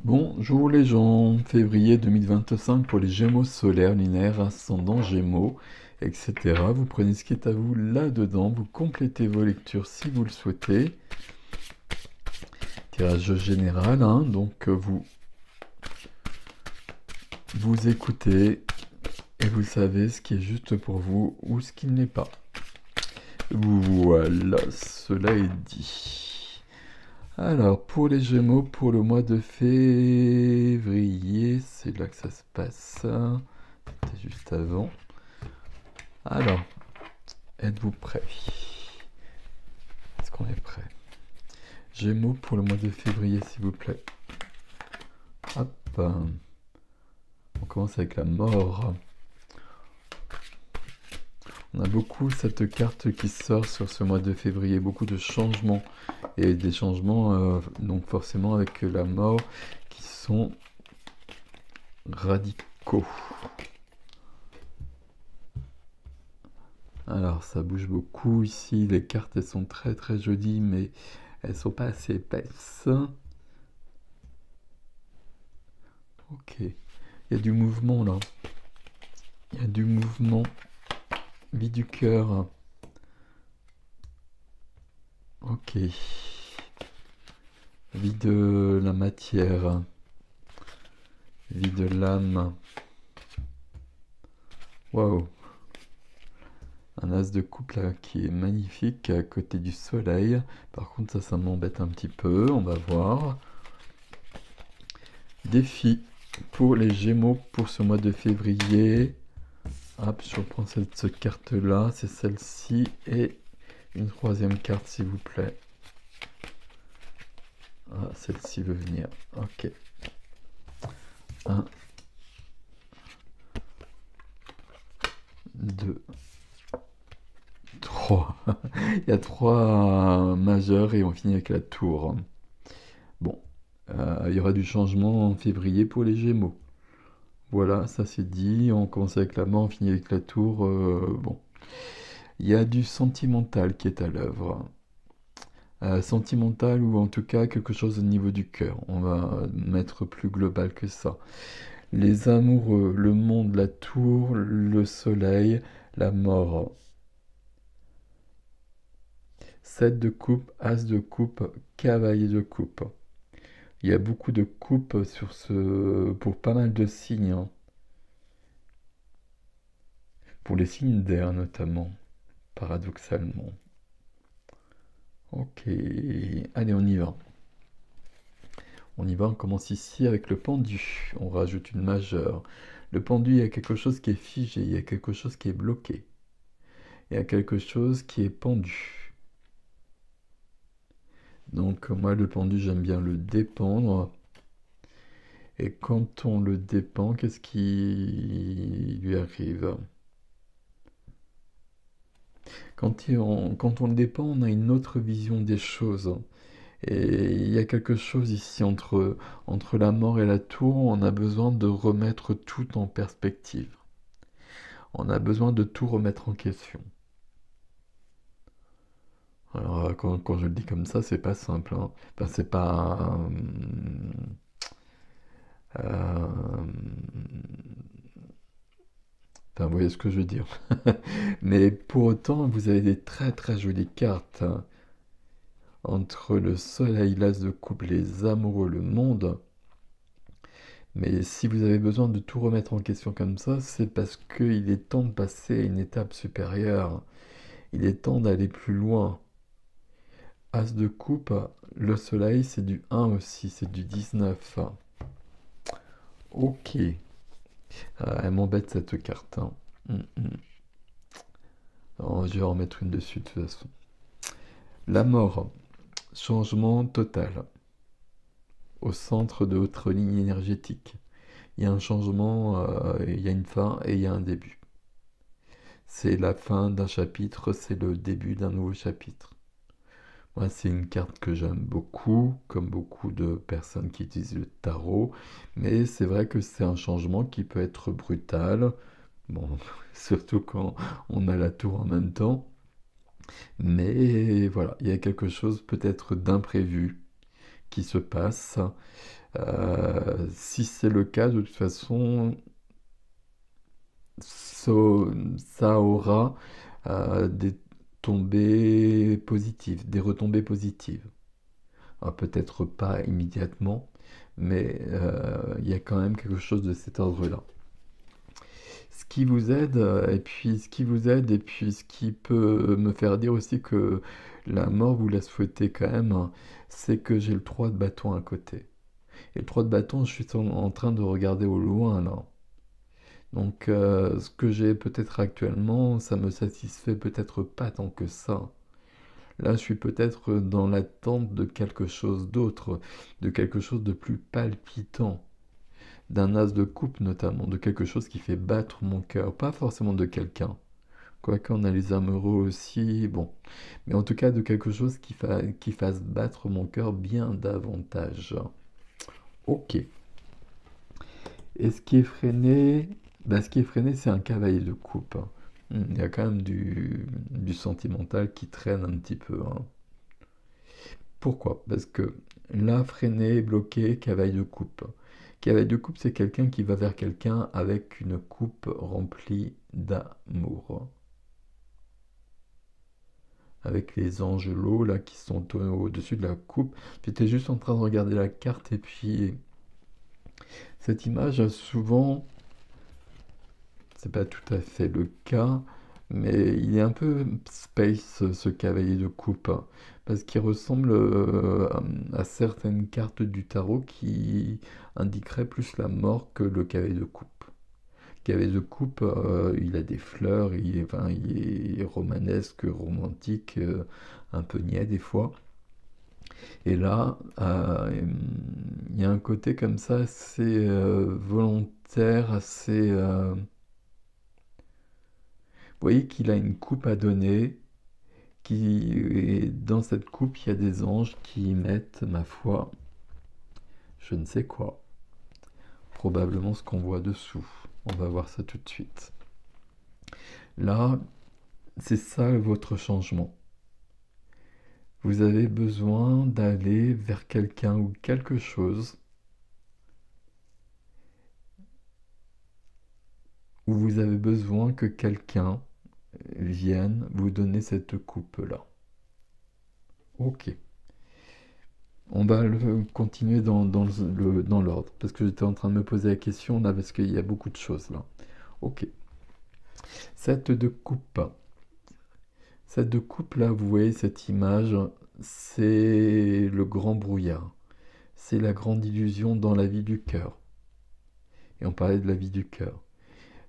Bonjour les gens, février 2025 pour les Gémeaux solaires, lunaires, ascendant Gémeaux, etc. Vous prenez ce qui est à vous là-dedans, vous complétez vos lectures si vous le souhaitez. Tirage général, donc vous écoutez et vous savez ce qui est juste pour vous ou ce qui ne l'est pas. Voilà, cela est dit. Alors, pour les Gémeaux, pour le mois de février, c'est là que ça se passe. C'était juste avant. Alors, êtes-vous prêts? Est-ce qu'on est prêt? Gémeaux pour le mois de février, s'il vous plaît. Hop. On commence avec la mort. On a beaucoup cette carte qui sort sur ce mois de février, beaucoup de changements. Et des changements, donc forcément avec la mort, qui sont radicaux. Alors ça bouge beaucoup ici, les cartes elles sont très très jolies, mais elles sont pas assez épaisses. Ok, il y a du mouvement là. Il y a du mouvement. Vie du cœur. Ok. Vie de la matière. Vie de l'âme. Waouh. Un as de coupe là qui est magnifique à côté du soleil. Par contre ça m'embête un petit peu, on va voir. Défi pour les Gémeaux pour ce mois de février. Hop, je reprends cette carte là, c'est celle-ci et une troisième carte s'il vous plaît. Ah, celle-ci veut venir. Ok. 1, 2, 3. Il y a 3 majeurs et on finit avec la tour. Bon, il y aura du changement en février pour les Gémeaux. Voilà, ça c'est dit. On commence avec la mort, on finit avec la tour. Bon, il y a du sentimental qui est à l'œuvre. Sentimental ou en tout cas quelque chose au niveau du cœur. On va mettre plus global que ça. Les amoureux, le monde, la tour, le soleil, la mort. 7 de coupe, as de coupe, cavalier de coupe. Il y a beaucoup de coupes pour pas mal de signes. Pour les signes d'air notamment, paradoxalement. Ok, allez on y va. On y va, on commence ici avec le pendu. On rajoute une majeure. Le pendu, il y a quelque chose qui est figé, il y a quelque chose qui est bloqué. Il y a quelque chose qui est pendu. Donc moi, le pendu, j'aime bien le dépendre. Et quand on le dépend, qu'est-ce qui lui arrive? Quand on le dépend, on a une autre vision des choses. Et il y a quelque chose ici entre la mort et la tour, on a besoin de remettre tout en perspective. On a besoin de tout remettre en question. Alors quand je le dis comme ça, c'est pas simple. Enfin, c'est pas... euh, enfin, vous voyez ce que je veux dire. Mais pour autant, vous avez des très très jolies cartes. Entre le soleil, l'as de coupe, les amoureux, le monde. Mais si vous avez besoin de tout remettre en question comme ça, c'est parce qu'il est temps de passer à une étape supérieure. Il est temps d'aller plus loin. As de coupe, le soleil, c'est du 1 aussi, c'est du 19. Ok. Elle m'embête cette carte. Alors, je vais en remettre une dessus de toute façon. La mort. Changement total. Au centre de votre ligne énergétique. Il y a un changement, il y a une fin et il y a un début. C'est la fin d'un chapitre, c'est le début d'un nouveau chapitre. Moi, c'est une carte que j'aime beaucoup, comme beaucoup de personnes qui utilisent le tarot, mais c'est vrai que c'est un changement qui peut être brutal, bon, surtout quand on a la tour en même temps, mais voilà, il y a quelque chose peut-être d'imprévu qui se passe. Si c'est le cas, de toute façon, ça, ça aura des tombées positives, des retombées positives. Alors, peut-être pas immédiatement, mais il y a quand même quelque chose de cet ordre-là. Ce qui vous aide, et puis ce qui peut me faire dire aussi que la mort, vous la souhaitez quand même, hein, c'est que j'ai le 3 de bâton à côté. Et le 3 de bâton, je suis en train de regarder au loin là. Donc ce que j'ai peut-être actuellement, ça me satisfait peut-être pas tant que ça. Là, je suis peut-être dans l'attente de quelque chose d'autre, de quelque chose de plus palpitant, d'un as de coupe notamment, de quelque chose qui fait battre mon cœur, pas forcément de quelqu'un. Quoique on a les amoureux aussi, bon. Mais en tout cas de quelque chose qui fasse battre mon cœur bien davantage. Ok. Et ce qui est freiné, ce qui est freiné, c'est un cavalier de coupe, hein. Il y a quand même du sentimental qui traîne un petit peu, hein. Pourquoi? Parce que là, freiné, bloqué, cavalier de coupe. Cavalier de coupe, c'est quelqu'un qui va vers quelqu'un avec une coupe remplie d'amour. Avec les angelots là qui sont au-dessus de la coupe. J'étais juste en train de regarder la carte et puis cette image, souvent, c'est pas tout à fait le cas, mais il est un peu space ce cavalier de coupe, hein, parce qu'il ressemble à certaines cartes du tarot qui indiqueraient plus la mort que le cavalier de coupe. Le cavalier de coupe, il a des fleurs, enfin, il est romanesque, romantique, un peu niais des fois. Et là, il y a un côté comme ça assez volontaire, assez... Vous voyez qu'il a une coupe à donner, et dans cette coupe, il y a des anges qui mettent, ma foi, je ne sais quoi. Probablement ce qu'on voit dessous. On va voir ça tout de suite. Là, c'est ça votre changement. Vous avez besoin d'aller vers quelqu'un ou quelque chose où vous avez besoin que quelqu'un vienne vous donner cette coupe-là. Ok. On va continuer dans l'ordre, parce que j'étais en train de me poser la question là, parce qu'il y a beaucoup de choses là. Ok. Cette de coupe. Cette de coupe là, vous voyez cette image, c'est le grand brouillard. C'est la grande illusion dans la vie du cœur. Et on parlait de la vie du cœur.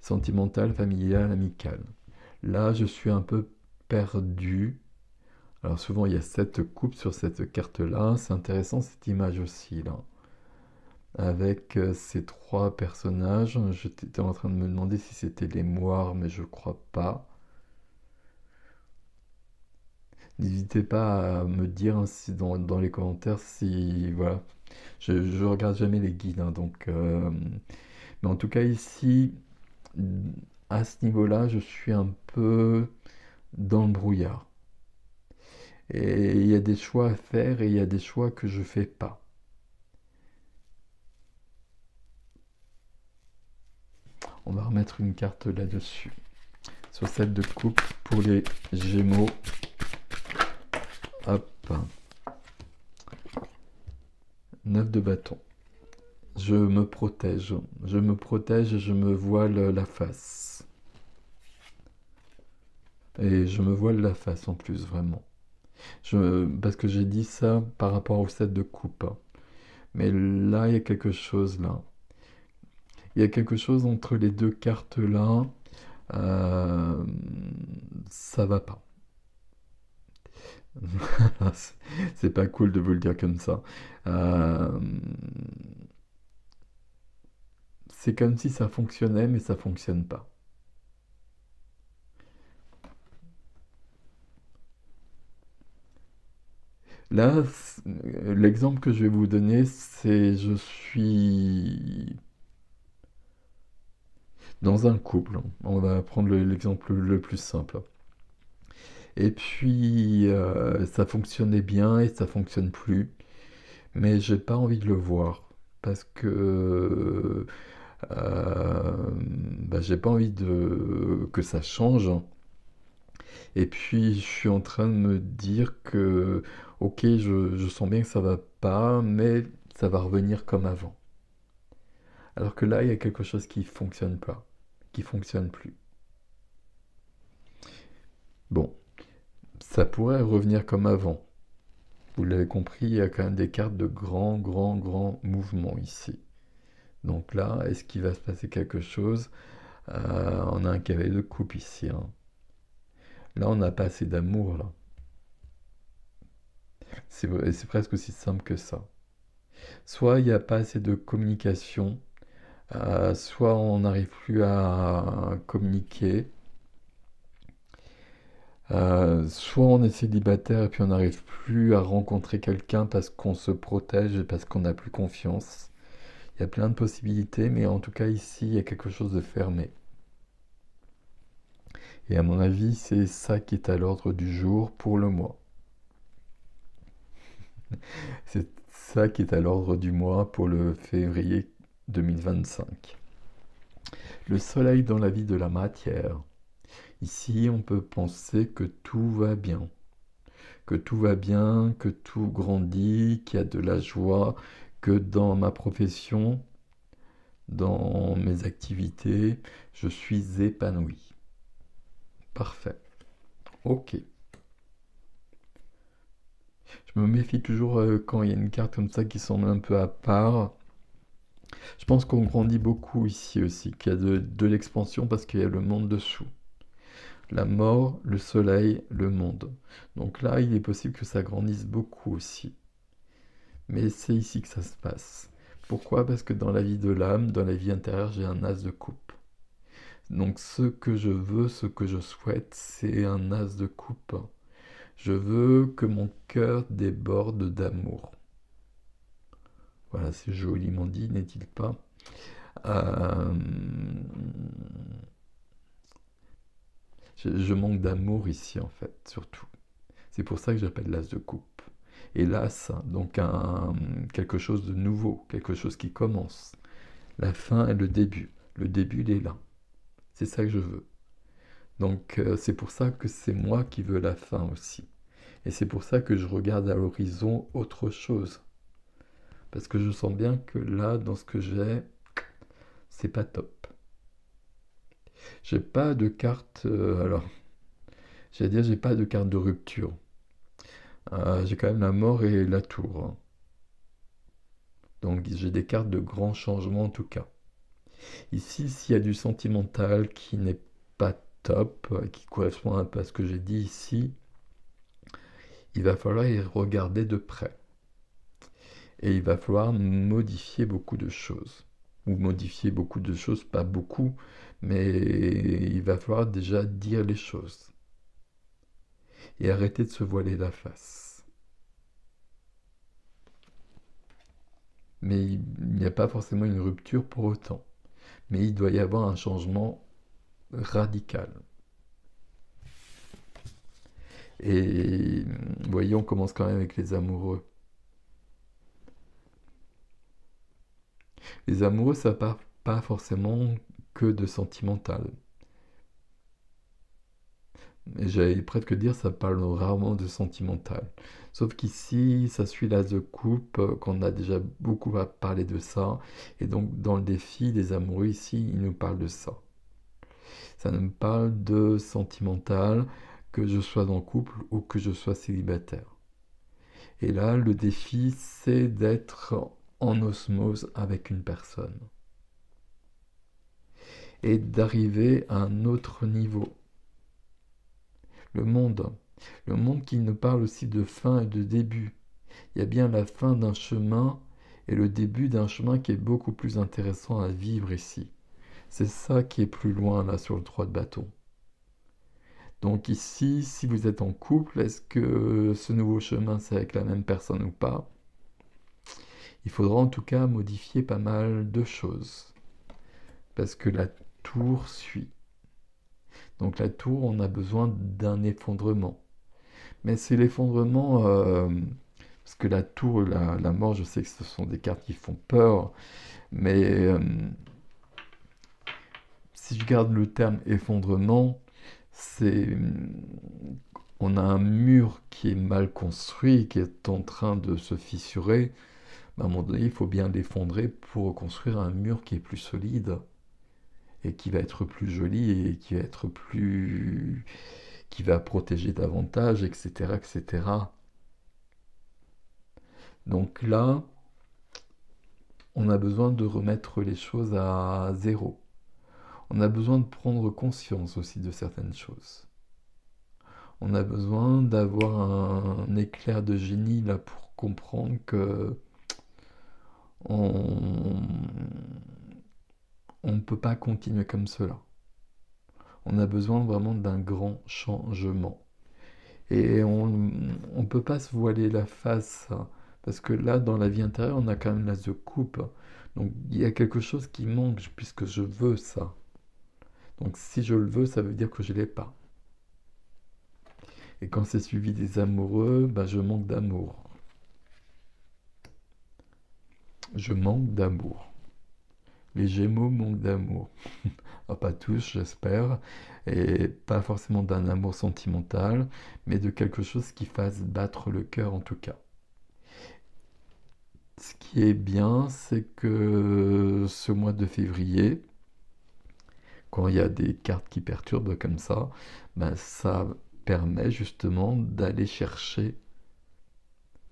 Sentimentale, familiale, amicale. Là, je suis un peu perdu. Alors souvent, il y a 7 coupes sur cette carte-là. C'est intéressant cette image aussi, là. Avec ces 3 personnages. J'étais en train de me demander si c'était les moires, mais je crois pas. N'hésitez pas à me dire hein, si dans les commentaires si... Voilà. Je regarde jamais les guides, hein, donc... mais en tout cas, ici, à ce niveau-là, je suis un peu dans le brouillard. Et il y a des choix à faire et il y a des choix que je fais pas. On va remettre une carte là-dessus. Sur celle de coupe pour les Gémeaux. Hop. 9 de bâton. Je me protège. Je me protège et je me voile la face. Et je me voile la face en plus, vraiment. Parce que j'ai dit ça par rapport au set de coupe. Mais là, il y a quelque chose là. Il y a quelque chose entre les deux cartes là. Ça va pas. C'est pas cool de vous le dire comme ça. C'est comme si ça fonctionnait, mais ça fonctionne pas. Là, l'exemple que je vais vous donner, c'est je suis dans un couple. On va prendre l'exemple le plus simple. Et puis, ça fonctionnait bien et ça fonctionne plus. mais j'ai pas envie de le voir parce que j'ai pas envie que ça change. Et puis je suis en train de me dire que, ok, je sens bien que ça va pas, mais ça va revenir comme avant. Alors que là, il y a quelque chose qui fonctionne pas, qui fonctionne plus. Bon, ça pourrait revenir comme avant. Vous l'avez compris, il y a quand même des cartes de grands, grands, grands mouvements ici. Donc là, est-ce qu'il va se passer quelque chose? On a un cavalier de coupe ici, hein. Là, on n'a pas assez d'amour, là. C'est presque aussi simple que ça. Soit il n'y a pas assez de communication, soit on n'arrive plus à communiquer, soit on est célibataire et puis on n'arrive plus à rencontrer quelqu'un parce qu'on se protège et parce qu'on n'a plus confiance. Il y a plein de possibilités, mais en tout cas ici, il y a quelque chose de fermé. Et à mon avis, c'est ça qui est à l'ordre du jour pour le mois. C'est ça qui est à l'ordre du mois pour le février 2025. Le soleil dans la vie de la matière. Ici, on peut penser que tout va bien, que tout va bien, que tout grandit, qu'il y a de la joie, que dans ma profession, dans mes activités, je suis épanoui. Parfait. Ok. Je me méfie toujours quand il y a une carte comme ça qui semble un peu à part. Je pense qu'on grandit beaucoup ici aussi, qu'il y a de l'expansion parce qu'il y a le monde dessous. La mort, le soleil, le monde. Donc là, il est possible que ça grandisse beaucoup aussi. Mais c'est ici que ça se passe. Pourquoi? Parce que dans la vie de l'âme, dans la vie intérieure, j'ai un as de coupe. Donc ce que je veux, ce que je souhaite, c'est un as de coupe. Je veux que mon cœur déborde d'amour. Voilà, c'est joliment dit, n'est-il pas? Euh, je manque d'amour ici, en fait, surtout. C'est pour ça que j'appelle l'as de coupe. Et l'as, donc quelque chose de nouveau, quelque chose qui commence. La fin est le début. Le début, il est là. C'est ça que je veux. Donc c'est pour ça que c'est moi qui veux la fin aussi. Et c'est pour ça que je regarde à l'horizon autre chose. Parce que je sens bien que là, dans ce que j'ai, c'est pas top. J'ai pas de carte. Alors, j'allais dire, j'ai pas de carte de rupture. J'ai quand même la mort et la tour, hein. Donc j'ai des cartes de grands changements en tout cas. Ici, s'il y a du sentimental qui n'est pas top, qui correspond un peu à ce que j'ai dit ici, il va falloir y regarder de près. Et il va falloir modifier beaucoup de choses. Ou modifier beaucoup de choses, pas beaucoup, mais il va falloir déjà dire les choses. Et arrêter de se voiler la face. Mais il n'y a pas forcément une rupture pour autant. Mais il doit y avoir un changement radical. Et vous voyez, on commence quand même avec les amoureux. Les amoureux, ça part pas forcément que de sentimental. Et j'allais presque dire, ça parle rarement de sentimental. Sauf qu'ici, ça suit l'as de coupe, qu'on a déjà beaucoup parlé de ça. Et donc, dans le défi des amoureux, ici, il nous parle de ça. Ça nous parle de sentimental, que je sois en couple ou que je sois célibataire. Et là, le défi, c'est d'être en osmose avec une personne. Et d'arriver à un autre niveau. Le monde. Le monde qui nous parle aussi de fin et de début. Il y a bien la fin d'un chemin et le début d'un chemin qui est beaucoup plus intéressant à vivre ici. C'est ça qui est plus loin là sur le 3 de bâton. Donc ici, si vous êtes en couple, est-ce que ce nouveau chemin c'est avec la même personne ou pas? Il faudra en tout cas modifier pas mal de choses. Parce que la tour suit. Donc la tour, on a besoin d'un effondrement. Mais c'est l'effondrement Parce que la tour, la mort, je sais que ce sont des cartes qui font peur, mais si je garde le terme effondrement, c'est on a un mur qui est mal construit, qui est en train de se fissurer. À un moment donné, il faut bien l'effondrer pour reconstruire un mur qui est plus solide et qui va être plus joli et qui va être plus, qui va protéger davantage, etc., etc. Donc là, on a besoin de remettre les choses à zéro. On a besoin de prendre conscience aussi de certaines choses. On a besoin d'avoir un éclair de génie là pour comprendre que on ne peut pas continuer comme cela. On a besoin vraiment d'un grand changement. Et on ne peut pas se voiler la face, hein, parce que là, dans la vie intérieure, on a quand même l'as de coupe. Donc il y a quelque chose qui manque puisque je veux ça. Donc si je le veux, ça veut dire que je ne l'ai pas. Et quand c'est suivi des amoureux, bah, je manque d'amour. Je manque d'amour. Les Gémeaux manquent d'amour. Pas tous, j'espère. Et pas forcément d'un amour sentimental, mais de quelque chose qui fasse battre le cœur en tout cas. Ce qui est bien, c'est que ce mois de février, quand il y a des cartes qui perturbent comme ça, ben ça permet justement d'aller chercher,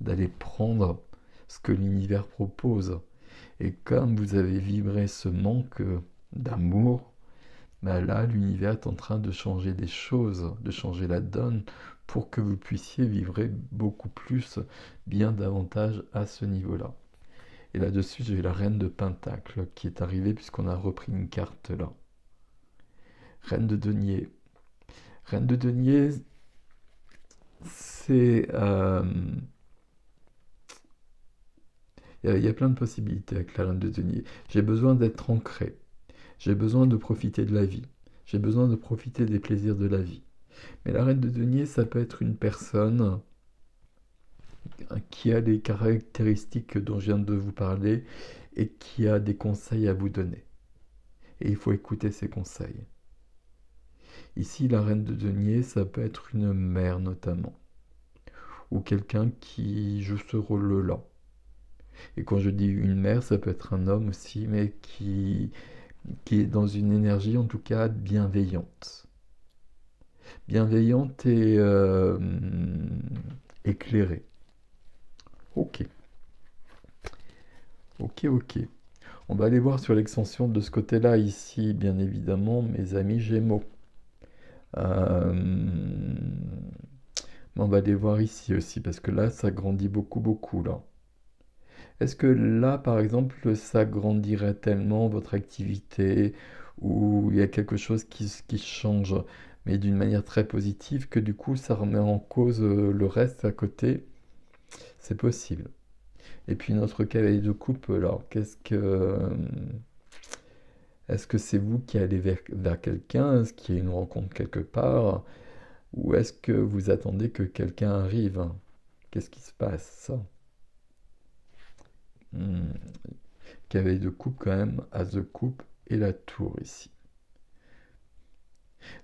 d'aller prendre ce que l'univers propose. Et comme vous avez vibré ce manque d'amour, ben là, l'univers est en train de changer des choses, de changer la donne pour que vous puissiez vivre beaucoup plus, bien davantage à ce niveau-là. Et là-dessus, j'ai la reine de Pentacle qui est arrivée puisqu'on a repris une carte là. Reine de denier. Reine de denier, c'est... il y a plein de possibilités avec la reine de denier. J'ai besoin d'être ancré. J'ai besoin de profiter de la vie. J'ai besoin de profiter des plaisirs de la vie. Mais la reine de denier, ça peut être une personne qui a les caractéristiques dont je viens de vous parler et qui a des conseils à vous donner. Et il faut écouter ces conseils. Ici, la reine de denier, ça peut être une mère notamment, ou quelqu'un qui joue ce rôle-là. Et quand je dis une mère, ça peut être un homme aussi, mais qui est dans une énergie en tout cas bienveillante. Bienveillante et éclairée. Ok. Ok, ok. On va aller voir sur l'extension de ce côté-là ici, bien évidemment, mes amis Gémeaux. On va aller voir ici aussi, parce que là, ça grandit beaucoup, beaucoup, là. Est-ce que là, par exemple, ça grandirait tellement votre activité, ou il y a quelque chose qui change, mais d'une manière très positive, que du coup, ça remet en cause le reste à côté? C'est possible. Et puis notre cavalier de coupe, alors est-ce que c'est vous qui allez vers quelqu'un? Est-ce qu'il y a une rencontre quelque part? Ou est-ce que vous attendez que quelqu'un arrive? Qu'est-ce qui se passe? Hmm. Cavalier de coupe quand même, as de coupe et la tour ici.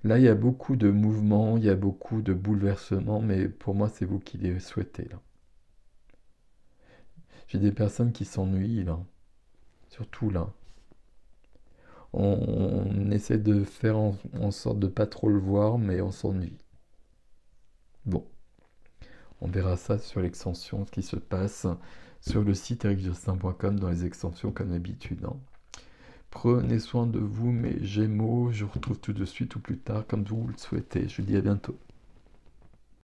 Là, il y a beaucoup de mouvements, il y a beaucoup de bouleversements, mais pour moi, c'est vous qui les souhaitez là. J'ai des personnes qui s'ennuient là, surtout là. On essaie de faire en sorte de pas trop le voir, mais on s'ennuie. Bon, on verra ça sur l'extension, ce qui se passe sur le site ericjustin.com dans les extensions comme d'habitude, hein. Prenez soin de vous, mes Gémeaux. Je vous retrouve tout de suite ou plus tard, comme vous le souhaitez. Je vous dis à bientôt.